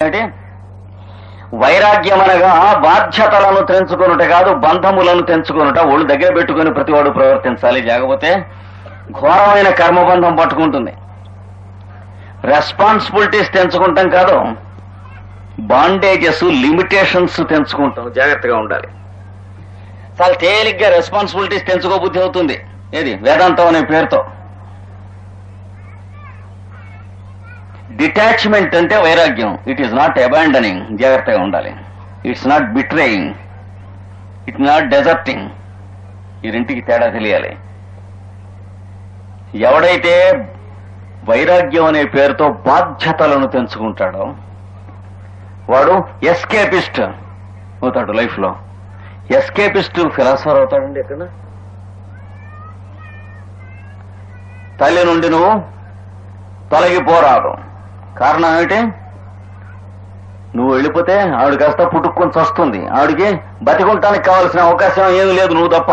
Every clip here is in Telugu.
అంటే వైరాగ్యం అనగా బాధ్యతలను తెంచుకొనుట కాదు, బంధములను తెంచుకొనుట. ఒళ్ళు దగ్గర పెట్టుకుని ప్రతివాడు ప్రవర్తించాలి, లేకపోతే ఘోరమైన కర్మబంధం పట్టుకుంటుంది. రెస్పాన్సిబిలిటీస్ తెంచుకుంటాం కాదు, బాండేజెస్, లిమిటేషన్స్ తెంచుకుంటాం. జాగ్రత్తగా ఉండాలి. చాలా తేలిగ్గా రెస్పాన్సిబిలిటీస్ తెంచుకోబుద్ధి అవుతుంది. ఏది వేదాంతం అనే పేరుతో. డిటాచ్మెంట్ అంటే వైరాగ్యం. It is not abandoning. జాగ్రత్తగా ఉండాలి. It's not betraying, it not deserting. ఈ రెంటికి తేడా తెలియాలి. ఎవడైతే వైరాగ్యం అనే పేరుతో బాధ్యతలను తెంచుకుంటాడో వాడు ఎస్కేపిస్ట్ అవుతాడు లైఫ్ లో. ఎస్కేపిస్ట్ ఫిలాసఫర్ అవుతాడండి. ఎక్కడ తల్లి నుండి నువ్వు తొలగిపోరాదు. కారణం ఏమిటి? నువ్వు వెళ్ళిపోతే ఆవిడ కాస్త పుట్టుకొని వస్తుంది. ఆవిడికి బతికుంటానికి కావాల్సిన అవకాశం ఏమీ లేదు, నువ్వు తప్ప.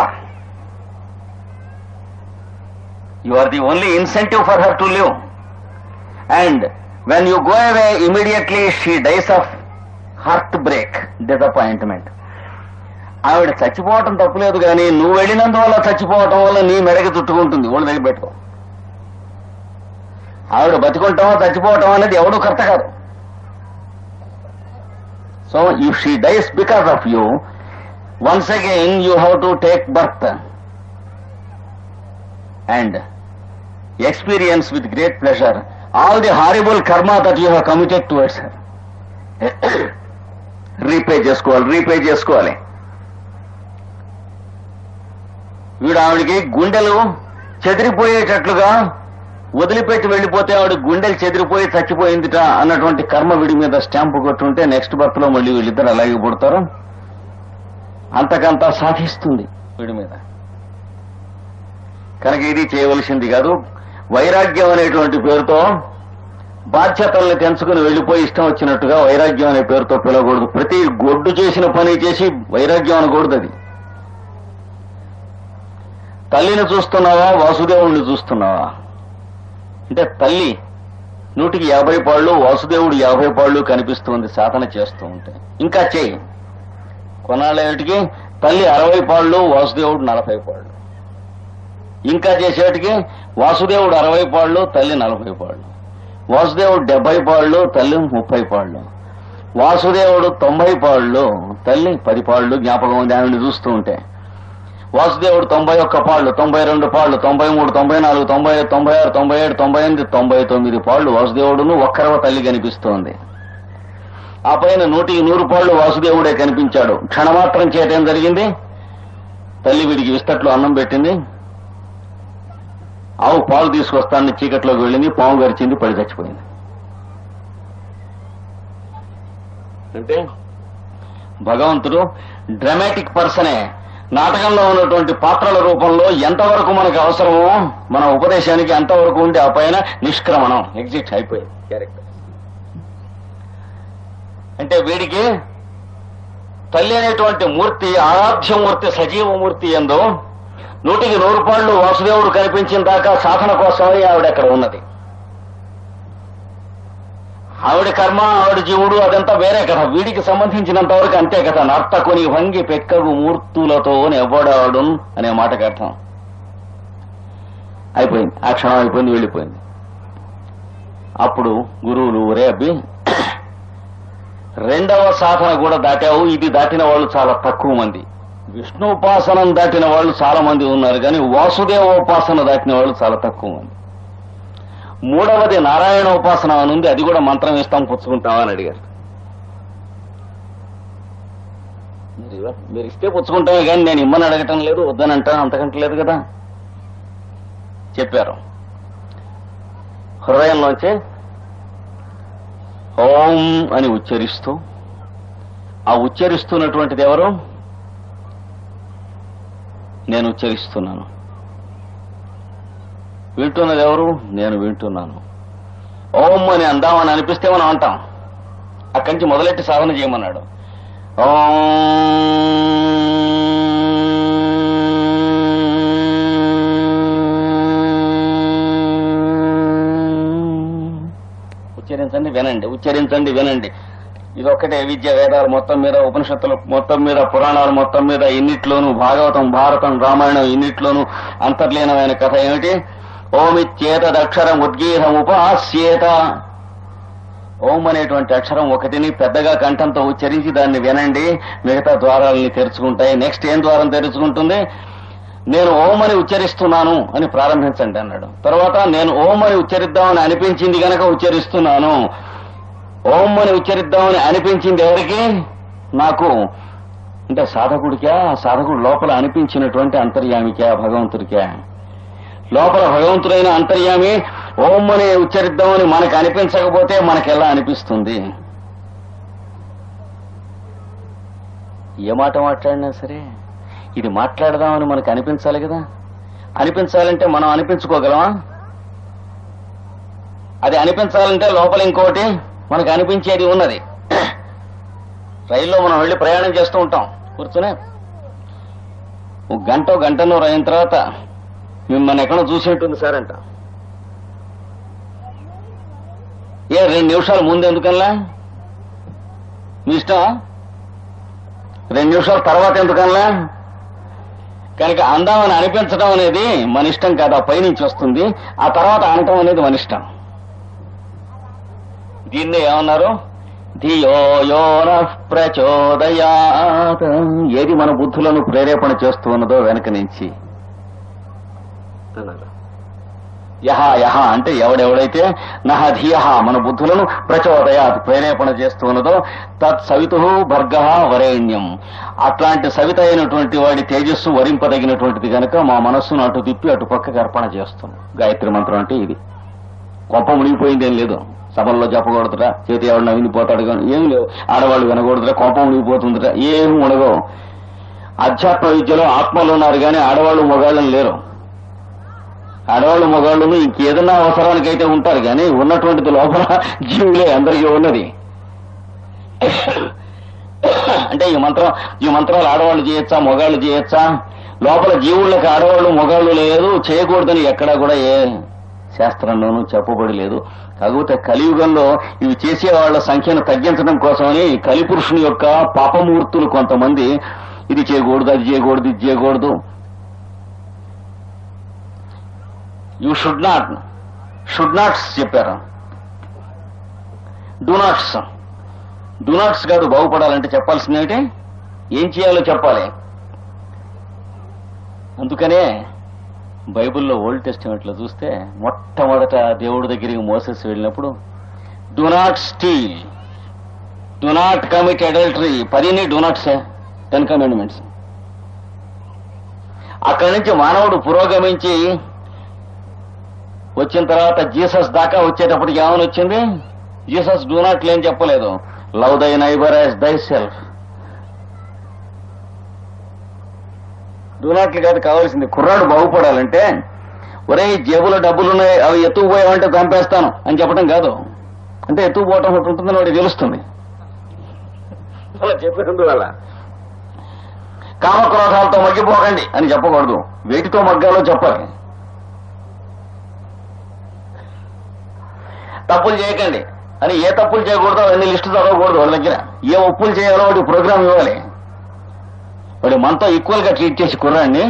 You are the only incentive for her to live. And when you go away immediately she dies of heartbreak, disappointment. ఆవిడ చచ్చిపోవటం తప్పులేదు, కానీ నువ్వు వెళ్ళినందువల్ల చచ్చిపోవటం వల్ల నీ మెడకి చుట్టుకుంటుంది. ఒళ్ళు దగ్గర పెట్టుకో. ఆవిడ బతికుంటామో చచ్చిపోవటం అనేది ఎవడూ కర్త కాదు. So if she dies because of you, once again you have to take birth and experience with great pleasure all the horrible karma that you have committed towards her. Repay చేసుకోవాలి. వీడు ఆవిడికి గుండెలు చెదిరిపోయేటట్లుగా వదిలిపెట్టి వెళ్ళిపోతే ఆవిడ గుండెలు చెదిరిపోయి చచ్చిపోయిందిట అన్నటువంటి కర్మ వీడి మీద స్టాంపు కొట్టుంటే నెక్స్ట్ బర్త్ లో మళ్ళీ వీళ్ళిద్దరు అలాగే పుడతారు. అంతకంతా సాధిస్తుంది వీడి మీద. కనుక ఇది చేయవలసింది కాదు. వైరాగ్యం అనేటువంటి పేరుతో బాధ్యతల్ని తెంచుకుని వెళ్ళిపోయి ఇష్టం వచ్చినట్టుగా వైరాగ్యం అనే పేరుతో పిలవకూడదు. ప్రతి గొడ్డు చేసిన పని చేసి వైరాగ్యం అనకూడదు. అది తల్లిని చూస్తున్నావా, వాసుదేవుడిని చూస్తున్నావా? అంటే తల్లి 100కి 50 పాళ్ళు, వాసుదేవుడు 50 పాళ్ళు కనిపిస్తుంది సాధన చేస్తూ ఉంటే. ఇంకా చేయి. కొన్నాళ్ళేటికి తల్లి 60 పాళ్ళు, వాసుదేవుడు 40 పాళ్ళు. ఇంకా చేసేటికి వాసుదేవుడు 60 పాళ్ళు, తల్లి 40 పాళ్ళు. వాసుదేవుడు 70 పాళ్ళు, తల్లి 30 పాళ్ళు. వాసుదేవుడు 90 పాళ్ళు, తల్లి 10 పాళ్ళు. జ్ఞాపకం ఉంది ఆవిడని చూస్తూ ఉంటే. వాసుదేవుడు 91 పాళ్ళు, 92 పాళ్ళు, 93, 94, 95, 96, 97, 98, 99 పాళ్ళు వాసుదేవుడును. ఒక్కరవ తల్లి కనిపిస్తోంది. ఆ పైన 100కి 100 పాళ్ళు వాసుదేవుడే కనిపించాడు. క్షణమాత్రం చేత ఏం జరిగింది? తల్లి వీడికి విస్తట్లో అన్నం పెట్టింది. ఆవు పాలు తీసుకొస్తానని చీకట్లోకి వెళ్ళింది. పాము గరిచింది, పడి చచ్చిపోయింది. అంటే భగవంతుడు డ్రామాటిక్ పర్సనే. నాటకంలో ఉన్నటువంటి పాత్రల రూపంలో ఎంతవరకు మనకు అవసరమో మన ఉపదేశానికి అంతవరకు ఉండి ఆ పైన నిష్క్రమణం, ఎగ్జిట్ అయిపోయింది క్యారెక్టర్. అంటే వీడికి తల్లి అనేటువంటి మూర్తి, ఆరాధ్యమూర్తి, సజీవమూర్తి ఎందో 100కి 100 పాళ్ళు వాసుదేవుడు కనిపించిన దాకా సాధన కోసమై ఆవిడ అక్కడ ఉన్నది. ఆవిడ కర్మ, ఆవిడ జీవుడు అదంతా వేరే కథ. వీడికి సంబంధించినంత వరకు అంతే కథ. నర్తకుని భంగి పెక్కగు మూర్తులతో నెవ్వడాడు అనే మాటకు అర్థం. అయిపోయింది. ఆ క్షణం అయిపోయింది, వెళ్ళిపోయింది. అప్పుడు గురువులు, ఒరే అబ్బి, 2వ సాధన కూడా దాటావు. ఇది దాటిన వాళ్ళు చాలా తక్కువ మంది. విష్ణుోపాసనం దాటిన వాళ్ళు చాలా మంది ఉన్నారు, కానీ వాసుదేవోపాసన దాటిన వాళ్ళు చాలా తక్కువ మంది. 3వది నారాయణ ఉపాసన అని ఉంది. అది కూడా మంత్రం ఇస్తాం, పుచ్చుకుంటామా అని అడిగారు. మీరు ఇస్తే పుచ్చుకుంటామే, కానీ నేను ఇమ్మని అడగటం లేదు, వద్దని అంటాను, అంతకంటే లేదు కదా. చెప్పారు. హృదయంలోంచి ఓం అని ఉచ్చరిస్తూ, ఆ ఉచ్చరిస్తున్నటువంటిది ఎవరు? నేను ఉచ్చరిస్తున్నాను. వింటున్నది ఎవరు? నేను వింటున్నాను. ఓం అని అందామని అనిపిస్తే మనం అంటాం. అక్కడి నుంచి మొదలెట్టి సాధన చేయమన్నాడు. ఓం ఉచ్చరించండి, వినండి. ఉచ్చరించండి, వినండి. ఇదొక్కటే విద్య, వేదాలు మొత్తం మీద, ఉపనిషత్తులు మొత్తం మీద, పురాణాలు మొత్తం మీద, ఇన్నిట్లోనూ భాగవతం, భారతం, రామాయణం ఇన్నిట్లోనూ అంతర్లీనమైన కథ ఏమిటి? ఓమిత్యేతదక్షరం ఉద్గీతం ఉపాస్యేత. ఓం అనేటువంటి అక్షరం ఒకటిని పెద్దగా కంఠంతో ఉచ్చరించి దాన్ని వినండి, మిగతా ద్వారాలని తెరుచుకుంటాయి. నెక్స్ట్ ఏం ద్వారం తెరుచుకుంటుంది? నేను ఓం అని ఉచ్చరిస్తున్నాను అని ప్రారంభించండి అన్నాడు. తర్వాత నేను ఓం అని ఉచ్చరిద్దామని అనిపించింది గనక ఉచ్చరిస్తున్నాను. ఓం అని ఉచ్చరిద్దామని అనిపించింది ఎవరికి? నాకు. అంటే సాధకుడికా? సాధకుడు లోపల అనిపించినటువంటి అంతర్యామికా? భగవంతుడికా? లోపల భగవంతుడైన అంతర్యామి ఓం అని ఉచ్చరిద్దామని మనకు అనిపించకపోతే మనకెలా అనిపిస్తుంది? ఏ మాట మాట్లాడినా సరే ఇది మాట్లాడదామని మనకు అనిపించాలి కదా. అనిపించాలంటే మనం అనిపించుకోగలమా? అది అనిపించాలంటే లోపల ఇంకోటి మనకు అనిపించేది ఉన్నది. రైల్లో మనం వెళ్ళి ప్రయాణం చేస్తూ ఉంటాం కూర్చునే. ఒక గంటన్నర అయిన తర్వాత మిమ్మల్ని ఎక్కడో చూసినట్టుంది సార్ అంట. 2 నిమిషాలు ముందు ఎందుకల్లా? మీ ఇష్టం. 2 నిమిషాల తర్వాత ఎందుకల్లా? కనుక అందామని అనిపించడం అనేది మన ఇష్టం కాదు, ఆ పైనుంచి వస్తుంది. ఆ తర్వాత అనటం అనేది మన ఇష్టం. దీన్ని ఏమన్నారు? ధియో యో నః ప్రచోదయాత్. ఏది మన బుద్ధులను ప్రేరేపణ చేస్తూ ఉన్నదో వెనక నుంచి అన్నారు. యహ యహ అంటే ఎవడెవడైతే నహ ధియః మన బుద్ధులను ప్రచోదయాత్ ప్రేరేపణ చేస్తూ ఉన్నదో తత్ సవితుః భర్గః వరేణ్యం. అట్లాంటి సవిత అయినటువంటి వాడి తేజస్సు వరింపదగినటువంటిది కనుక మా మనస్సును అటు తిప్పి అటు పక్కకి అర్పణ చేస్తున్నాం. గాయత్రి మంత్రం అంటే ఇది. కొంప మునిగిపోయిందేం లేదు. సభల్లో చెప్పకూడదురా, చేతి ఎవడన్నా వినిపోతాడు కానీ ఏం లేవు. ఆడవాళ్ళు వినకూడదురా, కొంప మునిగిపోతుందిరా, ఏమి ఉండగవు. అధ్యాత్మ విద్యలో ఆత్మలు ఉన్నారు కానీ ఆడవాళ్ళు మొగాళ్ళని లేరు. ఆడవాళ్ళు మొగాళ్ళను ఇంకేదన్నా అవసరానికైతే ఉంటారు కానీ ఉన్నటువంటిది లోపల జీవులే అందరికీ ఉన్నది. అంటే ఈ మంత్రాలు ఆడవాళ్ళు చేయొచ్చా, మొగాళ్ళు చేయొచ్చా? లోపల జీవుళ్ళకి ఆడవాళ్ళు మొగాళ్ళు లేదు, చేయకూడదని ఎక్కడా కూడా ఏ శాస్త్రంలోనూ చెప్పబడి లేదు. కాకపోతే కలియుగంలో ఇవి చేసే వాళ్ళ సంఖ్యను తగ్గించడం కోసమని కలిపురుషుని యొక్క పాపమూర్తులు కొంతమంది ఇది చేయకూడదు, అది చేయకూడదు, ఇది చేయకూడదు. యూ షుడ్ నాట్స్ చెప్పారు. డూ నాట్స్ కాదు. బాగుపడాలంటే చెప్పాల్సిందేంటి? ఏం చేయాలో చెప్పాలి. అందుకనే బైబిల్లో ఓల్డ్ టెస్టిమెంట్లో చూస్తే మొట్టమొదట దేవుడి దగ్గరికి మోసెస్ వెళ్ళినప్పుడు do not steel, do not commit adultery, 10 do not 10 commandments. అక్కడి నుంచి మానవుడు పురోగమించి వచ్చిన తర్వాత జీసస్ దాకా వచ్చేటప్పటికి ఏమని వచ్చింది? జీసస్ డూ నాట్ లేని చెప్పలేదు, లవ్ దై నైబర్ యాజ్ దై సెల్ఫ్. డూ నాట్లు కాదు కావాల్సింది. కుర్రాడు బాగుపడాలంటే ఒరే జేబులో డబ్బులున్నాయి అవి ఎత్తుకుపోయావంటే చంపేస్తాను అని చెప్పడం కాదు. అంటే ఎత్తుకుపోవటం ఒకటి ఉంటుందని వాడికి తెలుస్తుంది. అలా చెప్పేందువల్ల కామక్రోధాలతో మగ్గిపోకండి అని చెప్పకూడదు, వేటితో మగ్గాలో చెప్పాలి. తప్పులు చేయకండి అని ఏ తప్పులు చేయకూడదో అన్ని లిస్టు చదవకూడదు. వాళ్ళ దగ్గర ఏ ఒప్పులు చేయాలో వాడి ప్రోగ్రామ్ ఇవ్వాలి. వాడు మనతో ఈక్వల్ గా ట్రీట్ చేసి కుర్రాడిని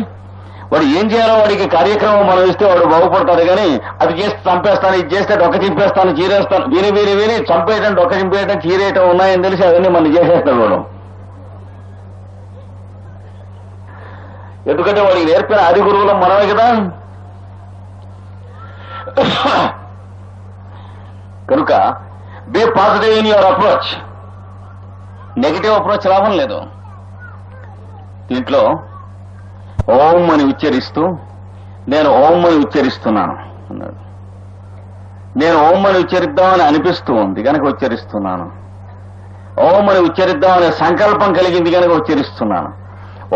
వాడు ఏం చేయాలో వాడికి కార్యక్రమం మనం ఇస్తే వాడు బాగుపడతాడు. కానీ అది చేస్తే చంపేస్తాను, ఇది చేస్తే డొక్క చింపేస్తాను, చీరేస్తాను, విని చంపేయటం, డొక్క చింపేయటం, చీరేయటం ఉన్నాయని తెలిసి అవన్నీ మనం చేసేస్తాడు వాడు. ఎందుకంటే వాడికి నేర్పిన ఆది గురువులం మనమే కదా. కనుక be positive in your approach. Negative approach లాభం లేదు. దీంట్లో ఓం అని ఉచ్చరిస్తూ నేను ఓం అని ఉచ్చరిస్తున్నాను అన్నాడు. నేను ఓం అని ఉచ్చరిద్దామని అనిపిస్తూ ఉంది కనుక ఉచ్చరిస్తున్నాను. ఓం అని ఉచ్చరిద్దామనే సంకల్పం కలిగింది కనుక ఉచ్చరిస్తున్నాను.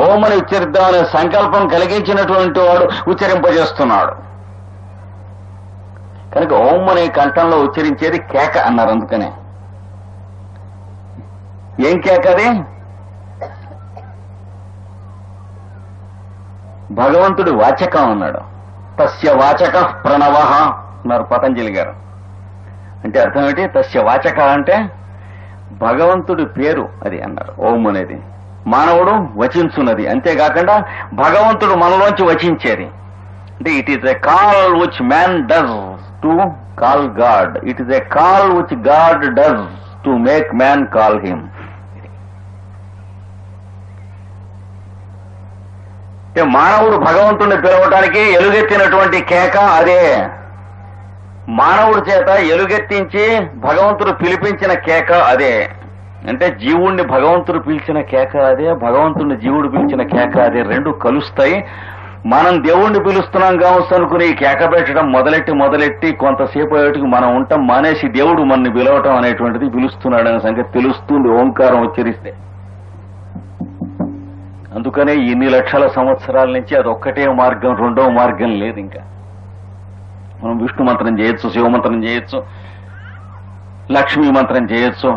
ఓం అని ఉచ్చరిద్దామనే సంకల్పం కలిగించినటువంటి వాడు ఉచ్చరింపజేస్తున్నాడు కనుక ఓం అనే కంఠంలో ఉచ్చరించేది కేక అన్నారు. అందుకనే ఏం కేక అది? భగవంతుడి వాచకం అన్నాడు. తస్య వాచక ప్రణవ అన్నారు పతంజలి గారు. అంటే అర్థం ఏంటి? తస్య వాచక అంటే భగవంతుడి పేరు అది అన్నారు ఓం అనేది. మానవుడు వచించున్నది, అంతేకాకుండా భగవంతుడు మనలోంచి వచించేది. అంటే it is a call which man does to call God. It is a call which God does to make man call him. మానవుడు భగవంతుడిని పిలవటానికి ఎలుగెత్తినటువంటి కేక అదే. మానవుడి చేత ఎలుగెత్తించి భగవంతుడు పిలిపించిన కేక అదే. అంటే జీవుణ్ణి భగవంతుడు పిలిచిన కేక అదే, భగవంతుడిని జీవుడు పిలిచిన కేక అదే. రెండు కలుస్తాయి. మనం దేవుణ్ణి పిలుస్తున్నాం కావచ్చు అనుకుని కేక పెట్టడం మొదలెట్టి కొంతసేపు అయ్యేటికి మనం ఉంటాం మానేసి దేవుడు మనని పిలవటం అనేటువంటిది పిలుస్తున్నాడనే సంగతి తెలుస్తుంది ఓంకారం ఉచ్చరిస్తే. అందుకనే ఇన్ని లక్షల సంవత్సరాల నుంచి అదొక్కటే మార్గం, రెండవ మార్గం లేదు. ఇంకా మనం విష్ణు మంత్రం చేయొచ్చు, శివ మంత్రం చేయొచ్చు, లక్ష్మీ మంత్రం చేయొచ్చు,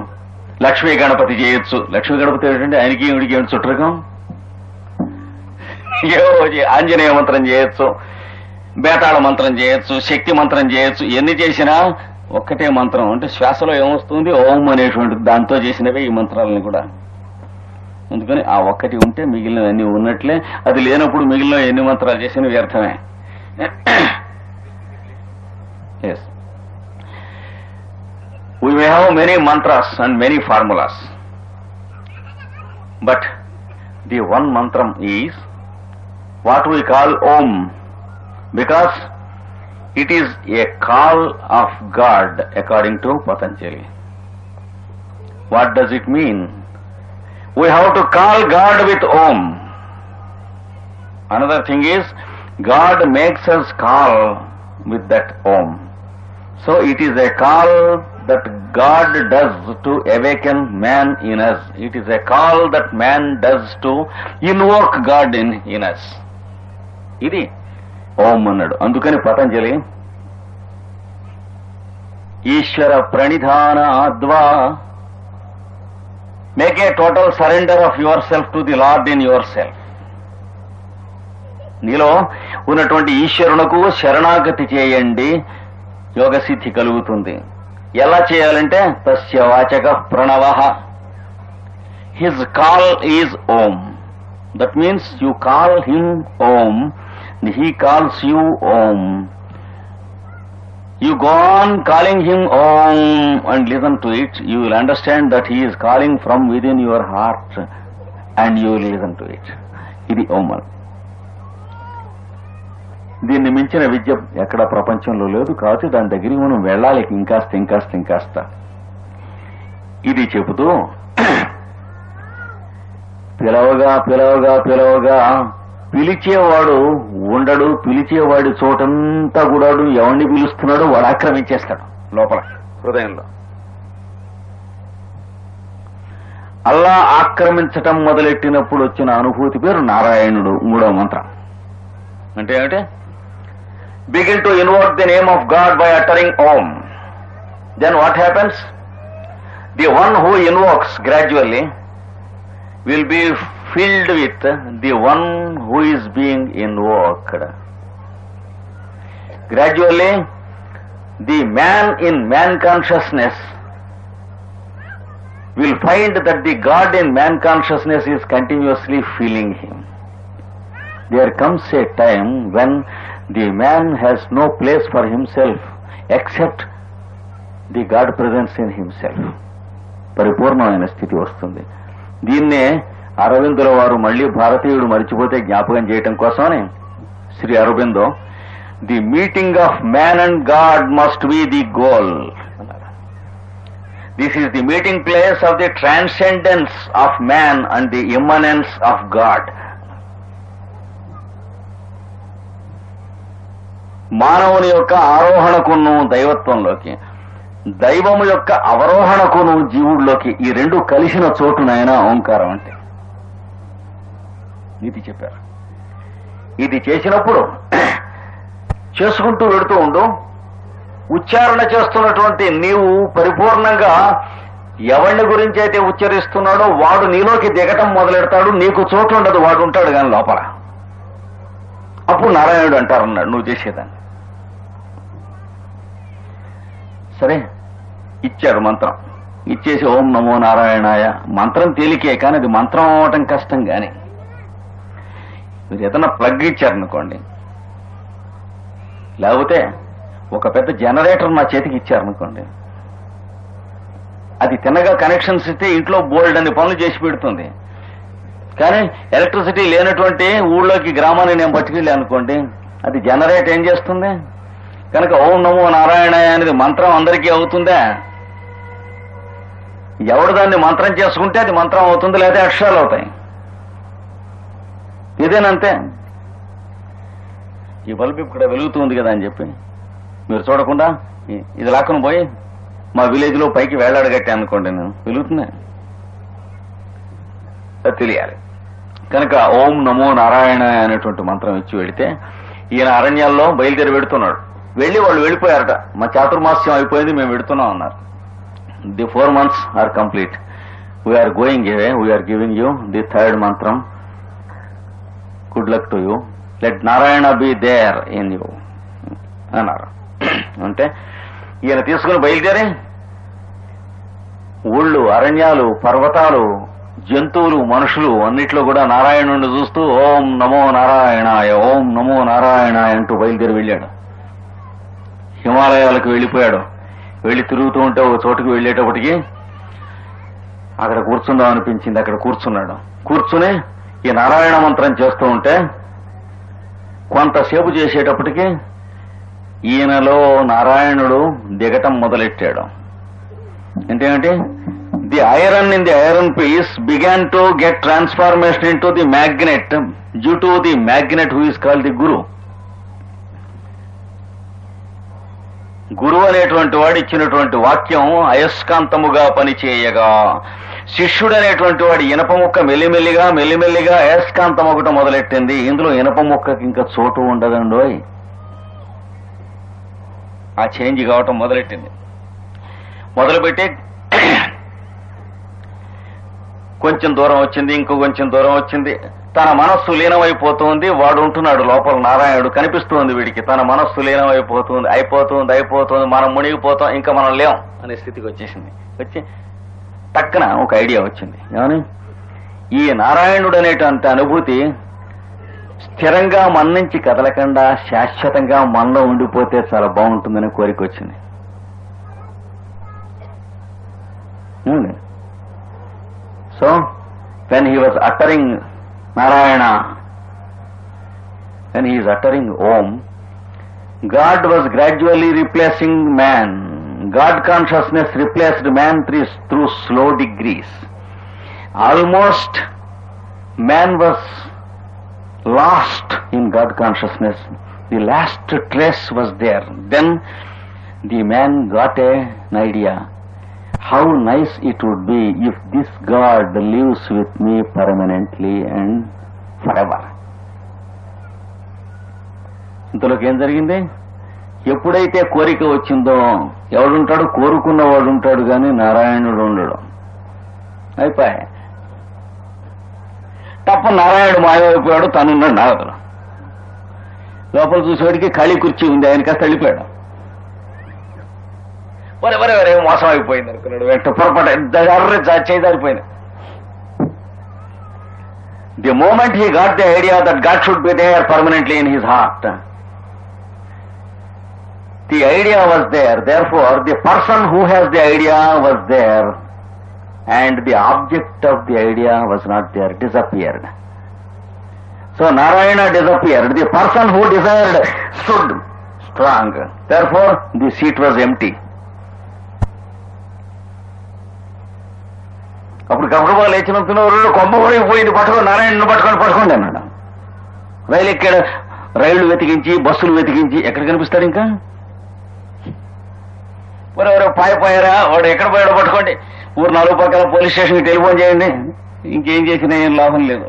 లక్ష్మీ గణపతి చేయొచ్చు. లక్ష్మీ గణపతి ఏంటంటే ఆయనకి ఈవిడికి ఏమిటి చుట్టరకం. ఆంజనేయ మంత్రం చేయొచ్చు, బేతాళ మంత్రం చేయొచ్చు, శక్తి మంత్రం చేయొచ్చు. ఎన్ని చేసినా ఒక్కటే మంత్రం. అంటే శ్వాసలో ఏమొస్తుంది ఓం అనేటువంటిది, దాంతో చేసినవే ఈ మంత్రాలని కూడా. అందుకని ఆ ఒక్కటి ఉంటే మిగిలినవన్నీ ఉన్నట్లే. అది లేనప్పుడు మిగిలిన ఎన్ని మంత్రాలు చేసినా వ్యర్థమే. Yes. We may have many mantras and many formulas, but the one mantram is what we call Om, because it is a call of God according to Patanjali. What does it mean? We have to call God with Om. Another thing is, God makes us call with that Om. So it is a call that God does to awaken man in us. It is a call that man does to invoke God in us. ఇది ఓం అన్నాడు. అందుకని పతంజలి ఈశ్వర ప్రణిధాన ఆద్వా make a total surrender of yourself to the Lord in yourself. నీలో ఉన్నటువంటి ఈశ్వరునకు శరణాగతి చేయండి, యోగసిద్ధి కలుగుతుంది. ఎలా చేయాలంటే తస్య వాచక ప్రణవః, his call is Om. That means you call him Om, he calls you Om. You go on calling him Om and listen to it. You will understand that he is calling from within your heart and you will listen to it. ఇది Om. దీన్ని మించిన విద్య ఎక్కడ ప్రపంచంలో లేదు. కాబట్టి దాని దగ్గరికి మనం వెళ్ళాలి ఇంకాస్త. ఇది చెబుతూ పిలవగా పిలిచేవాడు ఉండడు. పిలిచేవాడి చోటంతా కూడా ఎవరిని పిలుస్తున్నాడో వాడు ఆక్రమించేస్తాడు లోపల హృదయంలో. అలా ఆక్రమించటం మొదలెట్టినప్పుడు వచ్చిన అనుభూతి పేరు నారాయణుడు. మూడవ మంత్రం అంటే ఏమిటి? Begin to invoke the name of God by uttering Om. Then what happens? The one who invokes gradually will be filled with the one who is being invoked. Gradually, the man in man consciousness will find that the God in man consciousness is continuously filling him. There comes a time when the man has no place for himself except the God presence in himself. పరిపూర్ణమైన స్థితి వస్తుంది. దీన్నే అరవిందుల వారు మళ్లీ భారతీయుడు మరిచిపోతే జ్ఞాపకం చేయటం కోసమని Shri Aurobindo the meeting of man and God must be the goal. This is the meeting place of the transcendence of man and the immanence of God. మానవుని యొక్క ఆరోహణకును దైవత్వంలోకి, దైవము యొక్క అవరోహణకును జీవుడిలోకి, ఈ రెండు కలిసిన చోటునైనా ఓంకారం అంటే ఇది చెప్పారు. ఇది చేసినప్పుడు చేసుకుంటూ వెడుతూ ఉండు. ఉచ్చారణ చేస్తున్నటువంటి నీవు పరిపూర్ణంగా ఎవరిని గురించి అయితే ఉచ్చరిస్తున్నాడో వాడు నీలోకి దిగటం మొదలెడతాడు. నీకు చోటు ఉండదు, వాడు ఉంటాడు కానీ లోపల. అప్పుడు నారాయణుడు అంటారన్నాడు నువ్వు చేసేదాన్ని. సరే ఇచ్చాడు మంత్రం. ఇచ్చేసి ఓం నమో నారాయణాయ. మంత్రం తేలికే, కానీ అది మంత్రం అవటం కష్టం. కానీ మీరు ఏదన్నా ప్లగ్ ఇచ్చారనుకోండి, లేకపోతే ఒక పెద్ద జనరేటర్ నా చేతికి ఇచ్చారనుకోండి, అది తిన్నగా కనెక్షన్స్ ఇస్తే ఇంట్లో బోల్డ్ అన్ని పనులు చేసి పెడుతుంది. కానీ ఎలక్ట్రిసిటీ లేనటువంటి ఊళ్ళోకి, గ్రామాన్ని నేను పట్టుకెళ్ళి అనుకోండి, అది జనరేట్ ఏం చేస్తుంది? కనుక ఓం నమో నారాయణాయ అనేది మంత్రం అందరికీ అవుతుందా? ఎవడు దాన్ని మంత్రం చేసుకుంటే అది మంత్రం అవుతుంది, లేదా అక్షరాలు అవుతాయి. ఇదేనంతే. ఈ బల్బు ఇక్కడ వెలుగుతుంది కదా అని చెప్పి మీరు చూడకుండా ఇది లాక్కుని పోయి మా విలేజ్ లో పైకి వేలాడగట్టే అనుకోండి, నేను వెలుగుతున్నా, అది తెలియాలి. కనుక ఓం నమో నారాయణ అనేటువంటి మంత్రం ఇచ్చి వెళితే, ఈయన అరణ్యాల్లో బయలుదేరి వెడుతున్నాడు. వెళ్ళి వాళ్ళు వెళ్ళిపోయారట. మా చాతుర్మాస్యం అయిపోయింది, మేము వెడుతున్నాం అన్నారు. The 4 months are complete, we're going away, we're giving you the 3rd mantram, good luck to you, let Narayana be there in you అన్నారు. అంటే ఈయన తీసుకుని బయలుదేరి ఊళ్ళు, అరణ్యాలు, పర్వతాలు, జంతువులు, మనుషులు అన్నిట్లో కూడా నారాయణుడిని చూస్తూ ఓం నమో నారాయణాయ, ఓం నమో నారాయణాయ అంటూ బయలుదేరి వెళ్ళాడు. హిమాలయాలకు వెళ్ళిపోయాడు. వెళ్ళి తిరుగుతూ ఉంటే ఒక చోటుకు వెళ్ళేటప్పటికి అక్కడ కూర్చుందాం అనిపించింది. అక్కడ కూర్చున్నాడు. కూర్చుని ఈ నారాయణ మంత్రం చేస్తూ ఉంటే కొంతసేపు చేసేటప్పటికి ఈయనలో నారాయణుడు దిగటం మొదలెట్టాడు. ఏంటంటే the iron in the iron piece began to get transformation into the magnet due to the magnet who is called the guru. గురువు అనేటువంటి వాడు ఇచ్చినటువంటి వాక్యం అయస్కాంతముగా పనిచేయగా, శిష్యుడు అనేటువంటి వాడు ఇనప ముక్క మెల్లిమెల్లిగా మెల్లిమెల్లిగా అయస్కాంతం ఒకటి మొదలెట్టింది. ఇందులో ఇనప ముక్కకి ఇంకా చోటు ఉండదండోయ్. ఆ చేంజ్ కావటం మొదలెట్టింది. మొదలుపెట్టి కొంచెం దూరం వచ్చింది, ఇంకో కొంచెం దూరం వచ్చింది. తన మనస్సు లీనమైపోతుంది. వాడు ఉంటున్నాడు లోపల, నారాయణుడు కనిపిస్తుంది వీడికి. తన మనస్సు లీనమైపోతుంది, అయిపోతుంది, మనం మునిగిపోతాం, ఇంకా మనం లేం అనే స్థితికి వచ్చేసింది. వచ్చి టక్కన ఒక ఐడియా వచ్చింది. ఏమని? ఈ నారాయణుడు అనేటువంటి అనుభూతి స్థిరంగా మన నుంచి కదలకుండా శాశ్వతంగా మనలో ఉండిపోతే చాలా బాగుంటుందనే కోరిక వచ్చింది. So when he was uttering Narayana, when he is uttering Om, God was gradually replacing man. God consciousness replaced man through slow degrees. Almost man was lost in God consciousness. The last trace was there. Then the man got an idea. How nice it would be if this God lives with me permanently and forever. ఇంతలోకి ఏం జరిగింది? ఎప్పుడైతే కోరిక వచ్చిందో, ఎవడుంటాడు? కోరుకున్నవాడు ఉంటాడు, కానీ నారాయణుడు ఉండడు. అయిపోయా. తప్ప నారాయణుడు మాయమైపోయాడు, తనున్నాడు నారదుడు. లోపల చూసేవాడికి ఖాళీ కుర్చీ ఉంది, ఆయన కాస్త వెళ్ళిపోయాడు. వరే మోసం అయిపోయింది అనుకున్నాడు. వెంట పొరపాటు చేయదారిపోయింది. The moment he got the idea that God should be there permanently in his heart, the idea was there. Therefore the person who has the idea was there and the object of the idea was not there, disappeared. So Narayana disappeared. The person who desired stood strong. Therefore the seat was empty. అప్పుడు గబగబా లేచినందున్నారు, కొమ్మ పోయింది, పట్టుకోండి, నారాయణను పట్టుకోండి అన్నాడు. రైలు ఎక్కాడు. రైళ్లు వెతికించి, బస్సులు వెతికించి, ఎక్కడ కనిపిస్తాడు ఇంకా? ఎవరెవరో పాయపోయారా, వాడు ఎక్కడ పోయాడో పట్టుకోండి, ఊరు 4 పక్కల పోలీస్ స్టేషన్కి టెలిఫోన్ చేయండి. ఇంకేం చేసినా ఏం లాభం లేదు.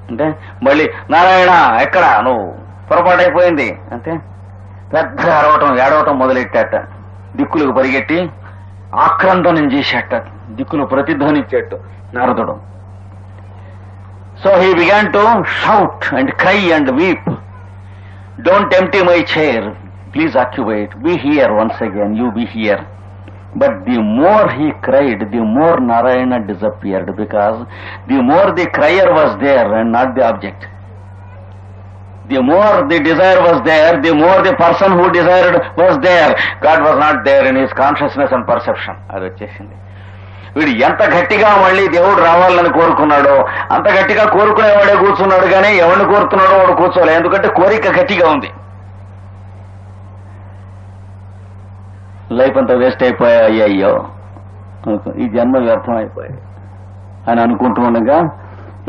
అంటే మళ్ళీ నారాయణ ఎక్కడ, నువ్వు పొరపాటు అయిపోయింది అంటే పెద్దగా ఏడవటం మొదలెట్టాట. దిక్కులకు పరిగెట్టి ఆక్రందనం చేసేట, దిక్కులు ప్రతిధ్వనిచ్చేట్టు నారదుడు. So he began to shout and cry and weep. Don't empty my chair, please occupy it, be here once again, you be here. But the more he cried, the more Narayana disappeared, because the more the crier was there and not the object. The more the desire was there, the more the person who desired was there. God was not there in his consciousness and perception. అది వచ్చేసింది. వీడు ఎంత గట్టిగా మళ్ళీ దేవుడు రావాలని కోరుకున్నాడో అంత గట్టిగా కోరుకునేవాడే కూర్చున్నాడు, కానీ ఎవరిని కోరుతున్నాడో వాడు కూర్చోలే, ఎందుకంటే కోరిక గట్టిగా ఉంది. లైఫ్ అంతా వేస్ట్ అయిపోయా, అయ్యో ఈ జన్మ వ్యర్థం అయిపోయాయి అని అనుకుంటూ ఉండగా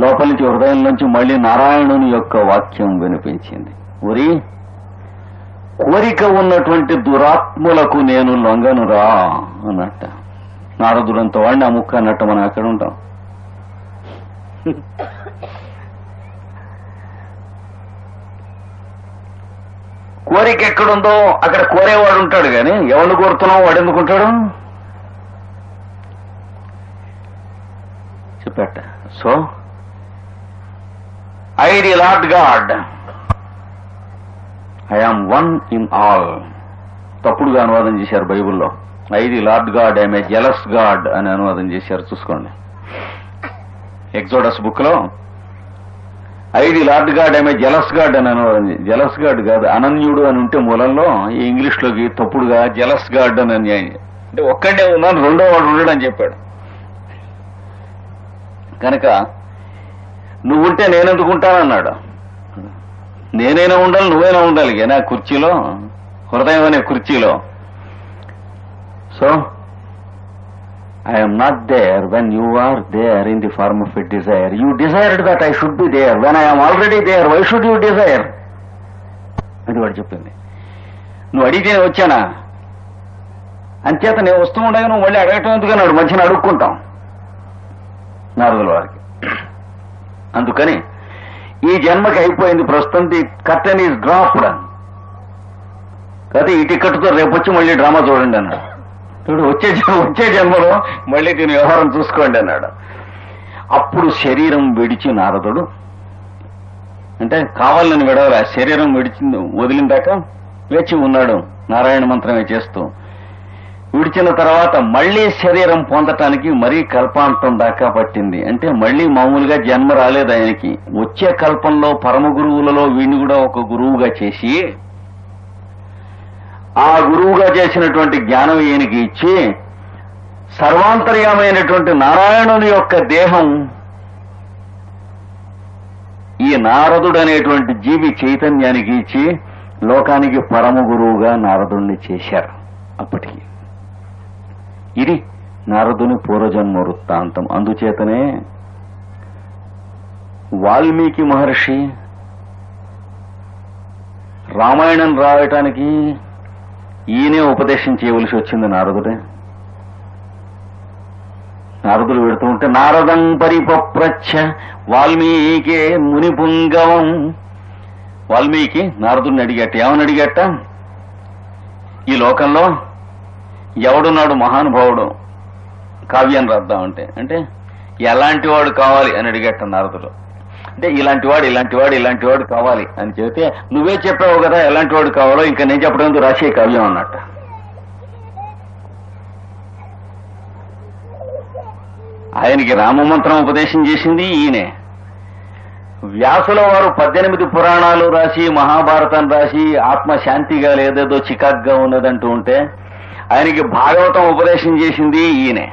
లోపల నుంచి హృదయం నుంచి మళ్ళీ నారాయణుని యొక్క వాక్యం వినిపించింది. ఒరి కోరిక ఉన్నటువంటి దురాత్ములకు నేను లొంగనురా అన్నట్ట. నారదుడంత వాడిని అముక్క అన్నట్టు మనం ఎక్కడ ఉంటాం. కోరిక ఎక్కడుందో అక్కడ కోరేవాడు ఉంటాడు, కానీ ఎవరిని కోరుతున్నావు వాడు ఎందుకుంటాడు చెప్పట. So I the lord God, I am one in all. తప్పుడుగా అనువాదం చేశారు బైబిల్లో. I the lord God, I am a jealous God అని అనువాదం చేశారు. చూసుకోండి, ఎక్సోడస్ బుక్ లో I the lord God, I am a jealous God అని అనువాదం. జెలస్ గాడ్ కాదు, అనన్యుడు అని ఉంటే మూలంలో ఈ ఇంగ్లీష్ లోకి తప్పుడుగా జెలస్ గాడ్ అని అంటే ఒక్కడే ఉన్నాను, రెండో వాడు ఉండడు అని చెప్పాడు. కనుక నువ్వుంటే నేనెందుకుంటానన్నాడు. నేనైనా ఉండాలి, నువ్వైనా ఉండాలి కానీ ఆ కుర్చీలో, హృదయం అనే కుర్చీలో. So I am not there when you are there in the form of a desire. You desired that I should be there. When I am already there, why should you desire? అది వాడు చెప్పింది. నువ్వు అడిగితే వచ్చానా, అంచేత నేను వస్తూ ఉండగా నువ్వు మళ్ళీ అడగటం ఎందుకన్నాడు, మధ్యన అడుక్కుంటాం నారదుల వారికి. అందుకని ఈ జన్మకి అయిపోయింది, ప్రస్తుతం ది కర్టెన్ ఈజ్ డ్రాప్డ్. అయితే ఈ టికెట్తో రేపు వచ్చి మళ్ళీ డ్రామా చూడండి అన్నాడు. చూడు వచ్చే జన్మలో మళ్ళీ దీని వ్యవహారం చూసుకోండి అన్నాడు. అప్పుడు శరీరం విడిచి నారదుడు, అంటే కావాలని విడవలే, శరీరం వదిలిందాక వేచి ఉన్నాడు నారాయణ మంత్రమే చేస్తూ. విడిచిన తర్వాత మళ్లీ శరీరం పొందటానికి మరీ కల్పాంతం దాకా పట్టింది. అంటే మళ్లీ మామూలుగా జన్మ రాలేదు ఆయనకి. వచ్చే కల్పంలో పరమ గురువులలో వీడిని కూడా ఒక గురువుగా చేసి, ఆ గురువుగా చేసినటువంటి జ్ఞానం ఈయనకి ఇచ్చి, సర్వాంతర్యమైనటువంటి నారాయణుని యొక్క దేహం ఈ నారదుడు అనేటువంటి జీవి చైతన్యానికి ఇచ్చి లోకానికి పరమ గురువుగా నారదుణ్ణి చేశారు. అప్పటికి ఇది నారదుని పూర్వజన్మ వృత్తాంతం. అందుచేతనే వాల్మీకి మహర్షి రామాయణం రాయటానికి ఈయనే ఉపదేశం చేయవలసి వచ్చింది నారదుడే. నారదుడు పెడుతూ ఉంటే నారదం పరిపప్రచ్ఛ వాల్మీకి మునిపుంగవం. వాల్మీకి నారదుడిని అడిగట, ఏమని అడిగట, ఈ లోకంలో ఎవడున్నాడు మహానుభావుడు కావ్యం రాద్దామంటే, అంటే ఎలాంటి వాడు కావాలి అని అడిగట నారదుడు. అంటే ఇలాంటి వాడు కావాలి అని చెబితే, నువ్వే చెప్పావు కదా ఎలాంటి వాడు కావాలో, ఇంకా నేను చెప్పడం రాసే కావ్యం అన్నట్ట. ఆయనకి రామమంత్రం ఉపదేశం చేసింది ఈయనే. వ్యాసుల వారు 18 పురాణాలు రాసి, మహాభారతం రాసి, ఆత్మశాంతిగా లేదేదో చికాగ్గా ఉన్నదంటూ ఉంటే ఆయనకి భాగవతం ఉపదేశం చేసింది ఈయనే.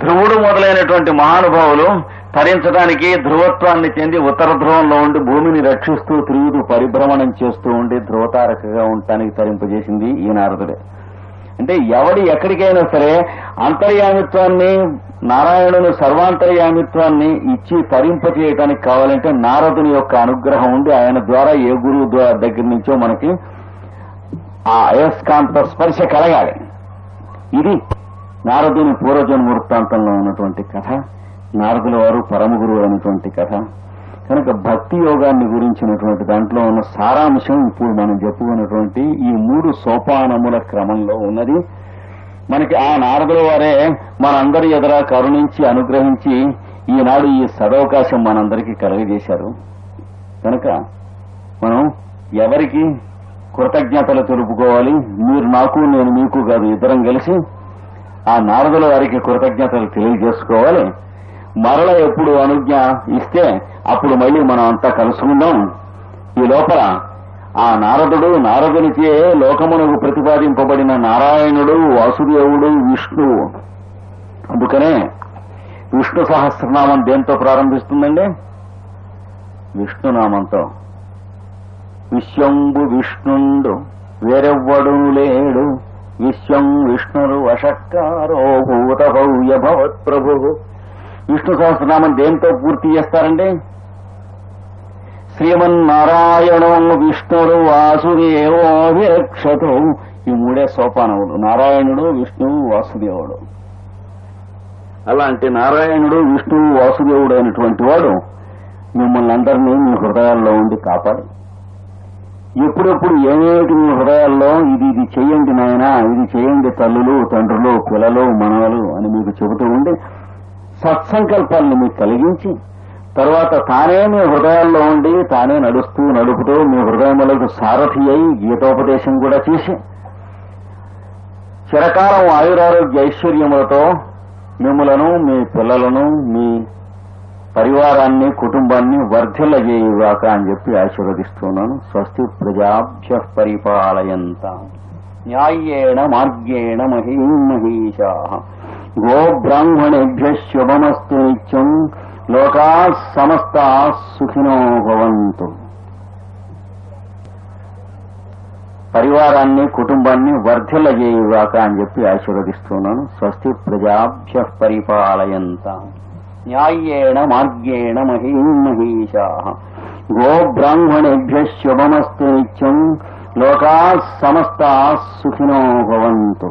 ధ్రువుడు మొదలైనటువంటి మహానుభావులు తరించడానికి ధ్రువత్వాన్ని చెంది ఉత్తర ధ్రువంలో ఉండి భూమిని రక్షిస్తూ తిరుగుతూ పరిభ్రమణం చేస్తూ ఉండి ధ్రువతారకగా ఉండటానికి తరింపజేసింది ఈ నారదుడే. అంటే ఎవడి ఎక్కడికైనా సరే అంతర్యామిత్వాన్ని, నారాయణుని సర్వాంతర్యామిత్వాన్ని ఇచ్చి తరింపజేయటానికి కావాలంటే నారదుని యొక్క అనుగ్రహం ఉండి, ఆయన ద్వారా ఏ గురువు దగ్గర నుంచో మనకి ఆ అయస్కాంత స్పర్శ కలగాలి. ఇది నారదుని పూర్వజన్మ వృత్తాంతంలో ఉన్నటువంటి కథ, నారదుల వారు పరమ గురువు అయినటువంటి కథ. కనుక భక్తి యోగాన్ని గురించినటువంటి దాంట్లో ఉన్న సారాంశం ఇప్పుడు మనం చెప్పుకున్నటువంటి ఈ 3 సోపానముల క్రమంలో ఉన్నది. మనకి ఆ నారదుల వారే మనందరి ఎదురా కరుణించి అనుగ్రహించి ఈనాడు ఈ సదవకాశం మనందరికీ కలుగజేశారు. కనుక మనం ఎవరికి కృతజ్ఞతలు తెలుపుకోవాలి. మీరు నాకు, నేను మీకు కాదు, ఇద్దరం కలిసి ఆ నారదుల వారికి కృతజ్ఞతలు తెలియజేసుకోవాలి. మరల ఎప్పుడు అనుజ్ఞ ఇస్తే అప్పుడు మళ్ళీ మనం అంతా కలుసుకుందాం. ఈ లోపల ఆ నారదునిచే లోకమునకు ప్రతిపాదింపబడిన నారాయణుడు, వాసుదేవుడు, విష్ణువు. అందుకనే విష్ణు సహస్రనామం దేంతో ప్రారంభిస్తుందండి? విష్ణునామంతో. విశ్వంబు విష్ణుండు వేరెవ్వడు లేడు, విశ్వం విష్ణురు వషట్కారో భూత భవ్య భవత్ ప్రభు. విష్ణు సహస్రనామం దేంతో పూర్తి చేస్తారండి? శ్రీమన్నారాయణో విష్ణురు వాసుదేవోభిరక్షతో. ఈ మూడే సోపానములు: నారాయణుడు, విష్ణువు, వాసుదేవుడు. అలాంటి నారాయణుడు, విష్ణువు, వాసుదేవుడు అయినటువంటి వాడు మిమ్మల్ని అందరినీ మీ హృదయాల్లో ఉండి కాపాడు. ఎప్పుడెప్పుడు ఏమేమిటి మీ హృదయాల్లో ఇది చెయ్యండి నాయనా, ఇది చేయండి తల్లులు, తండ్రులు, పిల్లలు, మనవలు అని మీకు చెబుతూ ఉండి సత్సంకల్పాలను మీకు కలిగించి తర్వాత తానే మీ హృదయాల్లో ఉండి తానే నడుపుతూ మీ హృదయములకు సారథి అయి గీతోపదేశం కూడా చేసి చిరకాలం ఆయురారోగ్య ఐశ్వర్యములతో మిమ్మలను, మీ పిల్లలను, మీ పరివారాన్ని, కుటుంబాన్ని వర్ధిల్లజేయుగాక అని చెప్పి ఆశీర్వదిస్తున్నాను. స్వస్తి ప్రజాభ్య పరిపాలయంతాం న్యాయేణ మార్గేణ మహీం మహీషాః గోబ్రాహ్మణేభ్య శుభమస్తు నిత్యం లోకాః సమస్తాః సుఖినో భవంతు. పరివారాన్ని, కుటుంబాన్ని వర్ధిల్లజేయుగాక అని చెప్పి ఆశీర్వదిస్తున్నాను. స్వస్తి ప్రజాభ్య పరిపాలయంతాం న్యాయేణ మార్గేణ మహీం మహీషాః గోబ్రాహ్మణేభ్య శుభమస్తు నిత్యం లోకాః సమస్తాః సుఖినో భవంతు.